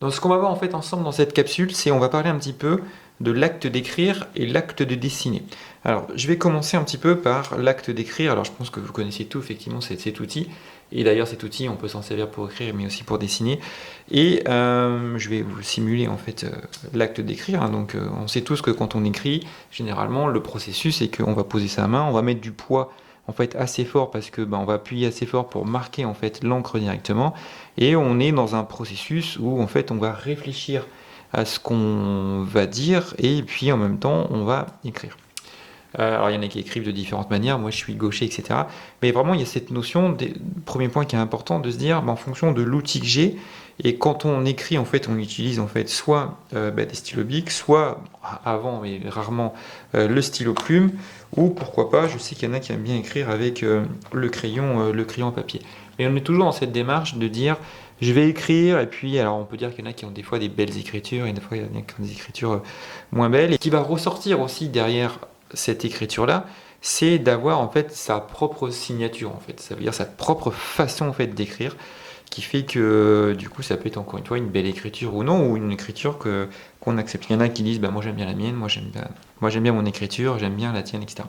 Donc ce qu'on va voir en fait ensemble dans cette capsule, c'est on va parler un petit peu de l'acte d'écrire et l'acte de dessiner. Alors je vais commencer un petit peu par l'acte d'écrire. Alors je pense que vous connaissez tout effectivement cet outil. Et d'ailleurs cet outil on peut s'en servir pour écrire mais aussi pour dessiner. Et je vais vous simuler en fait l'acte d'écrire. Donc on sait tous que quand on écrit, généralement le processus c'est qu'on va poser sa main, on va mettre du poids en fait assez fort parce que on va appuyer assez fort pour marquer en fait l'encre directement et on est dans un processus où en fait on va réfléchir à ce qu'on va dire et puis en même temps on va écrire. Alors il y en a qui écrivent de différentes manières, moi je suis gaucher, etc. Mais vraiment il y a cette notion, premier point qui est important, de se dire en fonction de l'outil que j'ai, et quand on écrit en fait on utilise en fait soit des stylos bics, soit avant mais rarement le stylo plume, ou pourquoi pas, je sais qu'il y en a qui aiment bien écrire avec le crayon papier. Mais on est toujours dans cette démarche de dire je vais écrire, et puis alors on peut dire qu'il y en a qui ont des fois des belles écritures, et des fois il y en a qui ont des écritures moins belles, et qui va ressortir aussi derrière cette écriture-là, c'est d'avoir en fait sa propre signature en fait. Ça veut dire sa propre façon en fait d'écrire, qui fait que du coup ça peut être encore une fois une belle écriture ou non, ou une écriture qu'on accepte. Il y en a qui disent moi j'aime bien la mienne, moi j'aime bien mon écriture, j'aime bien la tienne, etc.